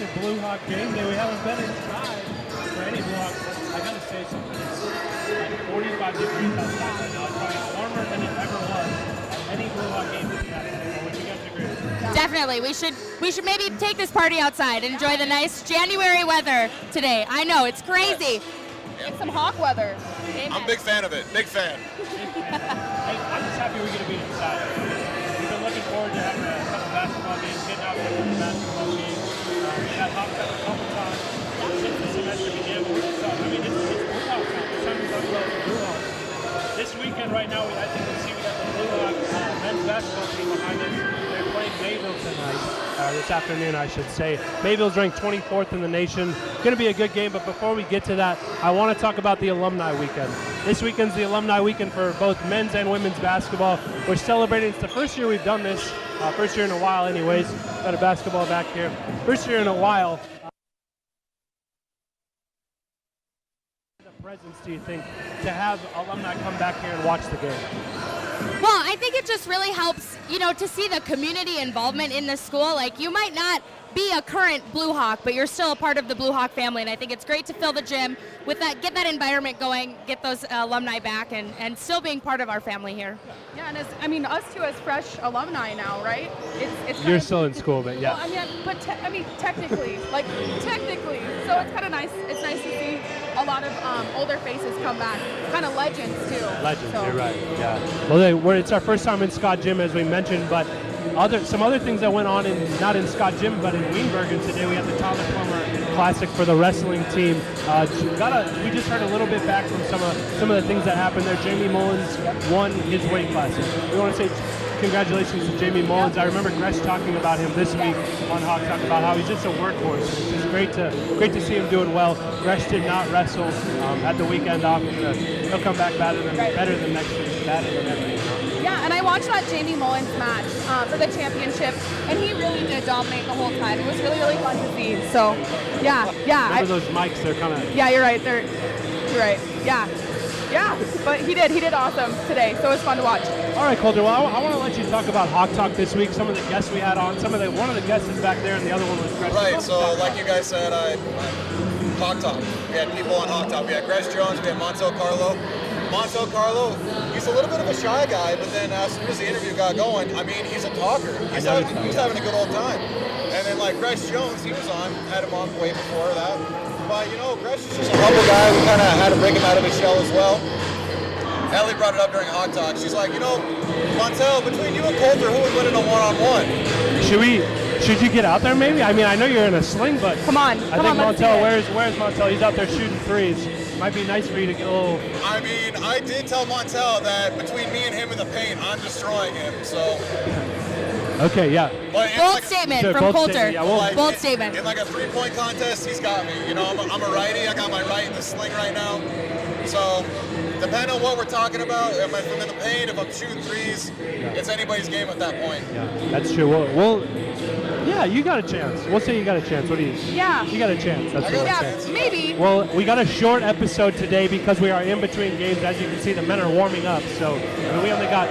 to Blue Hawk game day. We haven't been inside for any Blue Hawk. I gotta say something. It's like 45 degrees outside right now. It's probably warmer than it ever was at any Blue Hawk game this Saturday. Would you guys agree? Definitely. We should maybe take this party outside and enjoy the nice January weather today. I know, it's crazy. Get some Hawk weather. Amen. I'm a big fan of it. Big fan. Hey, I'm just happy we're going to be inside. We've been looking forward to having a couple basketball games, getting out there for the basketball games. We got Hawks up a couple times since the semester began, but we're just I mean, it's Blue Hawk time. It's time to talk about the Blue Hawks. This weekend right now, I think we got the Blue Hawk men's basketball team behind us. They're playing Mayville tonight, this afternoon, I should say. Mayville's ranked 24th in the nation. Going to be a good game, but before we get to that, I want to talk about the alumni weekend. This weekend's the alumni weekend for both men's and women's basketball. We're celebrating. It's the first year we've done this, first year in a while anyways. Got a basketball back here. First year in a while. Presence, do you think, to have alumni come back here and watch the game? Well, I think it just really helps, to see the community involvement in the school. Like, you might not be a current Blue Hawk, but you're still a part of the Blue Hawk family, and I think it's great to fill the gym with that, get that environment going, get those alumni back, and still being part of our family here. Yeah, and us two as fresh alumni now, right? It's You're still in school, but yeah. Well, technically, so it's kind of nice. It's nice to see a lot of older faces come back, kind of legends too. Legends, so. You're right. Yeah. Well, it's our first time in Scott Gym, as we mentioned, but some other things that went on not in Scott Gym, but in Weinbergen today. We had the Tyler Plummer Classic for the wrestling team. We just heard a little bit back from some of the things that happened there. Jamie Mullins won his weight class. We want to say congratulations to Jamie Mullins. I remember Gresh talking about him this week on Hawk, talking about how he's just a workhorse. It's just great to see him doing well. Gresh did not wrestle at the weekend off. He'll come back better than next week. Better than ever. Yeah, and I watched that Jamie Mullins match for the championship, and he really did dominate the whole time. It was really, really fun to see. So, yeah. Remember those mics? They're kind of... Yeah, you're right. You're right. Yeah, but he did awesome today, so it was fun to watch. All right, Colter, well, I want to let you talk about Hawk Talk this week, some of the guests we had on, one of the guests is back there, and the other one was Gresh. Right, so like you guys said, Hawk Talk. We had people on Hawk Talk. We had Gresh Jones, we had Montel Carlo. Montel Carlo, he's a little bit of a shy guy, but then as soon as the interview got going, I mean, he's a talker. He's having a good old time. And then like Gresh Jones, he was on, had him on way before that. But Gresh is just a humble guy. We kind of had to break him out of his shell as well. Ellie brought it up during Hawk Talk. She's like, Montel, between you and Colter, who would win in a one-on-one? Should you get out there maybe? I mean, I know you're in a sling, but come on. I think Montel, where's Montel? He's out there shooting threes. Might be nice for you to get a little... I mean, I did tell Montel that between me and him in the paint, I'm destroying him, so... Okay, yeah. Bold statement from Colter. Yeah, bold statement. In like a three-point contest, he's got me. I'm a righty. I got my right in the sling right now. So, depending on what we're talking about, if I'm in the paint, if I'm shooting threes, it's anybody's game at that point. Yeah, that's true. Yeah, you got a chance. We'll say you got a chance. What do you? Yeah. You got a chance. That's what I'm saying. Maybe. Well, we got a short episode today because we are in between games. As you can see, the men are warming up. So we only got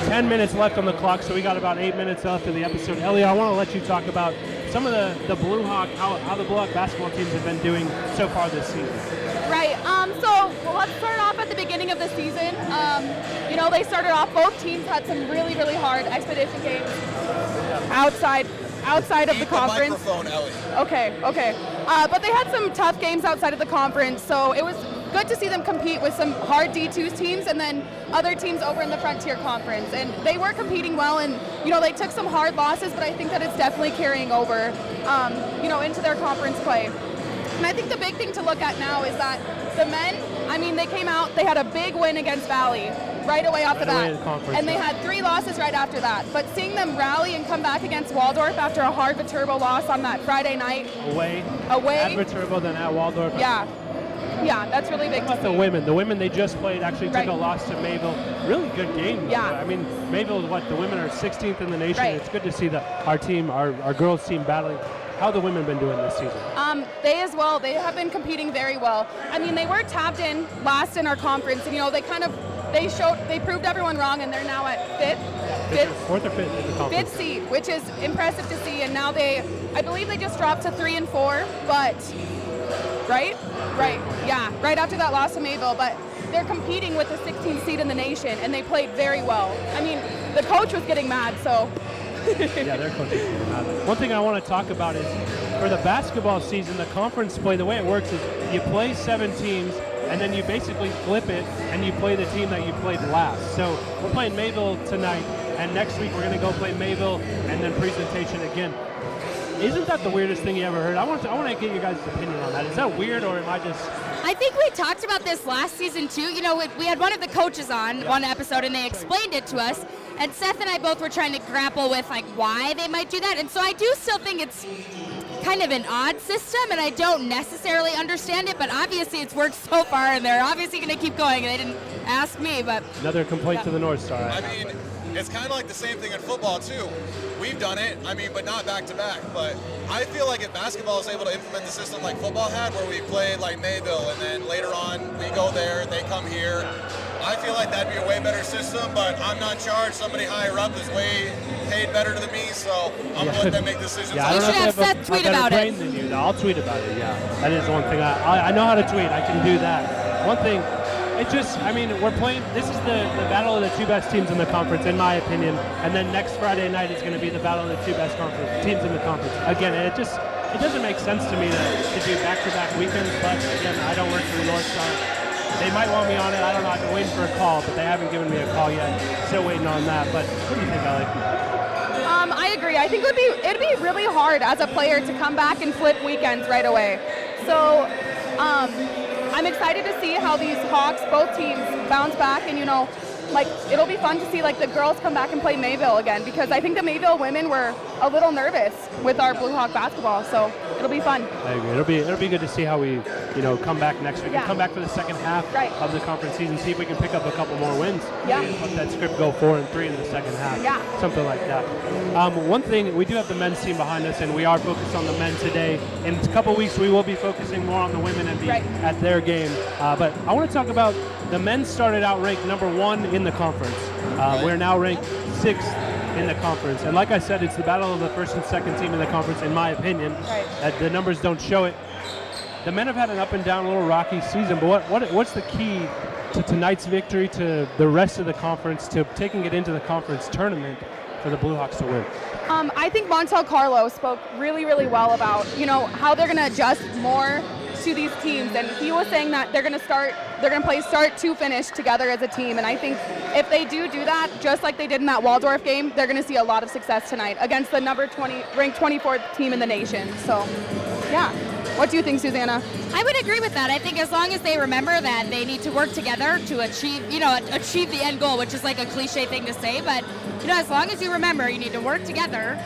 10 minutes left on the clock, so we got about 8 minutes left of the episode. Ellie, I want to let you talk about some of the Blue Hawk, how the Blue Hawk basketball teams have been doing so far this season. Right. Let's start off at the beginning of the season. They started off, both teams had some really, really hard expedition games outside of the conference. Microphone, Ellie. Okay. But they had some tough games outside of the conference, so it was good to see them compete with some hard D2 teams and then other teams over in the Frontier Conference. And they were competing well, and they took some hard losses, but I think that it's definitely carrying over, into their conference play. And I think the big thing to look at now is that the men, they came out, they had a big win against Valley right away off the bat. And they had 3 losses right after that. But seeing them rally and come back against Waldorf after a hard Viterbo loss on that Friday night. Away. At Viterbo, then at Waldorf. Yeah, that's really big. How about the women? The women they just played actually took a loss to Mayville. Really good game. Yeah. Mayville, the women are 16th in the nation. Right. It's good to see our team, our girls team battling. How have the women been doing this season? They as well. They have been competing very well. They were tabbed in last in our conference, and they proved everyone wrong, and they're now at fourth or fifth in the conference. Fifth seed, which is impressive to see. And now they I believe they just dropped to 3-4, but right, yeah, right after that loss to Mayville, but they're competing with the 16th seed in the nation, and they played very well. I mean, the coach was getting mad, so. Yeah, their coach is getting mad. One thing I want to talk about is for the basketball season, the conference play, the way it works is you play 7 teams, and then you basically flip it, and you play the team that you played last. So we're playing Mayville tonight, and next week we're going to go play Mayville, and then presentation again. Isn't that the weirdest thing you ever heard? I want to get your guys' opinion on that. Is that weird, or am I just... I think we talked about this last season too. You know, we had one of the coaches on one episode, and they explained it to us. And Seth and I both were trying to grapple with like why they might do that. And so I do still think it's kind of an odd system, and I don't necessarily understand it. But obviously, it's worked so far, and they're obviously going to keep going. They didn't ask me, but another complaint to the North Star. I mean, it's kind of like the same thing in football too. We've done it, I mean, but not back to back. But I feel like if basketball is able to implement the system like football had, where we played like Mayville, and then later on we go there, they come here, I feel like that'd be a way better system. But I'm not charged. Somebody higher up is way paid better than me, so I'm gonna let them make decisions. Yeah, you should have Seth tweet about it. Than you. I'll tweet about it. Yeah, that is one thing. I know how to tweet. I can do that. One thing. It just, I mean, we're playing, this is the battle of the 2 best teams in the conference, in my opinion, and then next Friday night is going to be the battle of the 2 best teams in the conference. Again, it doesn't make sense to me to do back-to-back weekends, but again, I don't work for the North Star. They might want me on it, I don't know, I've been waiting for a call, but they haven't given me a call yet. Still waiting on that, but what do you think, Ellie? I agree. I think it'd be really hard as a player to come back and flip weekends right away. So, I'm excited to see how these Hawks, both teams, bounce back, and like it'll be fun to see like the girls come back and play Mayville again, because I think the Mayville women were a little nervous with our Blue Hawk basketball, so it'll be fun. I agree. It'll be good to see how we come back next week. Yeah. Come back for the second half of the conference season, see if we can pick up a couple more wins. Yeah. Let that script go 4-3 in the second half. Yeah. Something like that. One thing, we do have the men's team behind us, and we are focused on the men today. In a couple weeks, we will be focusing more on the women and be at their game. But I want to talk about the men started out ranked number 1 in the conference. We're now ranked 6th in the conference. And like I said, it's the battle of the first and second team in the conference, in my opinion. The numbers don't show it. The men have had an up and down, a little rocky season, but what's the key to tonight's victory, to the rest of the conference, to taking it into the conference tournament for the Blue Hawks to win? I think Montel Carlo spoke really, really well about, how they're going to adjust more to these teams, and he was saying that they're going to play start to finish together as a team, and I think if they do that, just like they did in that Waldorf game, they're going to see a lot of success tonight against the ranked 24th team in the nation. So, yeah. What do you think, Susanna? I would agree with that. I think as long as they remember that they need to work together to achieve the end goal, which is like a cliche thing to say, but as long as you remember you need to work together,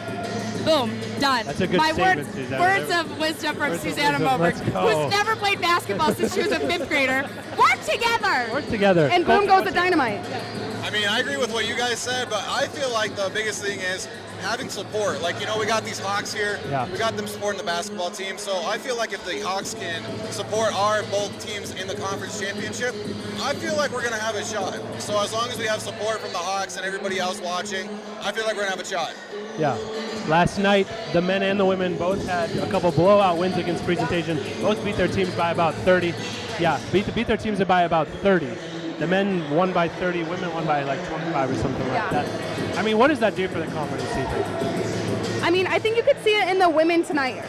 boom, done. That's a good statement, Susanna. Words of wisdom from Susanna Moberg, who's never played basketball since she was a 5th grader. Work together! Work together. And boom goes the dynamite. I mean, I agree with what you guys said, but I feel like the biggest thing is having support. Like, we got these Hawks here. Yeah. We got them supporting the basketball team. So I feel like if the Hawks can support both teams in the conference championship, I feel like we're going to have a shot. So as long as we have support from the Hawks and everybody else watching, I feel like we're going to have a shot. Yeah. Last night, the men and the women both had a couple blowout wins against Presentation. Both beat their teams by about 30. Yeah, beat their teams by about 30. The men won by 30, women won by like 25 or something like that. I mean, what does that do for the conference, do you think? I mean, I think you could see it in the women tonight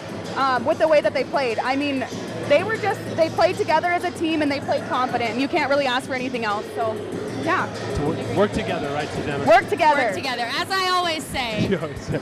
with the way that they played. I mean, they played together as a team, and they played confident, and you can't really ask for anything else. So, yeah. To work together, right, Susanna? Work together. Work together. As I always say,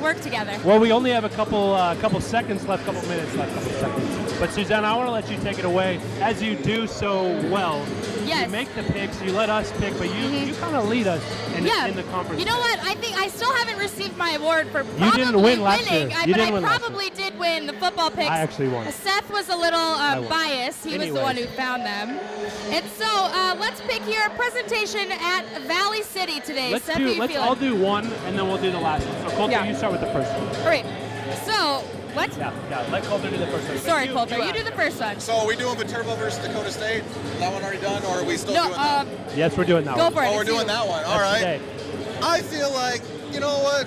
work together. Well, we only have a couple seconds left, couple minutes left, couple seconds. But Susanna, I want to let you take it away, as you do so well. Yes. You make the picks, you let us pick, but you kind of lead us in the conference. You know what? I think I still haven't received my award for probably you didn't win last winning, year. but I probably did win the football picks. I actually won. Seth was a little biased. He was the one who found them. And so let's pick your presentation at Valley City today. Let's all do one, and then we'll do the last one. So Colter, you start with the first one. All right. So what? Yeah. Let Colter do the first one. Sorry, Colter. You do the first one. So are we doing Viterbo versus Dakota State? Is that one already done, or are we still doing that? Yes, we're doing that one. Go for it. Oh, we're doing that one. All right. Today. I feel like, you know what?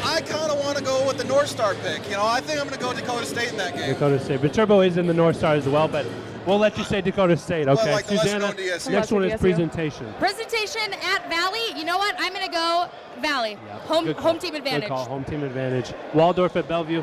I kind of want to go with the North Star pick. You know, I think I'm going to go Dakota State in that game. Dakota State. But Turbo is in the North Star as well, but we'll let you say Dakota State, okay? Well, like the Susanna, lesser-known DSU. next one is DSU. presentation. Presentation at Valley. You know what? I'm going to go Valley. Yep. Home Good call. team advantage. Good call, home team advantage. Waldorf at Bellevue.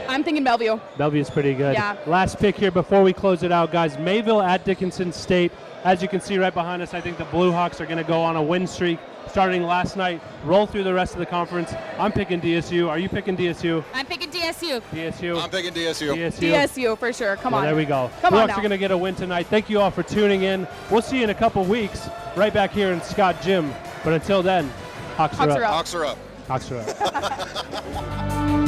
I'm thinking Bellevue. Bellevue's pretty good. Yeah. Last pick here before we close it out, guys. Mayville at Dickinson State. As you can see right behind us, I think the Blue Hawks are going to go on a win streak starting last night, roll through the rest of the conference. I'm picking DSU. Are you picking DSU? I'm picking DSU. DSU. I'm picking DSU. DSU for sure. Come on. There we go. Come Blue on Hawks now. are going to get a win tonight. Thank you all for tuning in. We'll see you in a couple weeks right back here in Scott Gym. But until then, Hawks are up. Hawks are up. Hawks are up.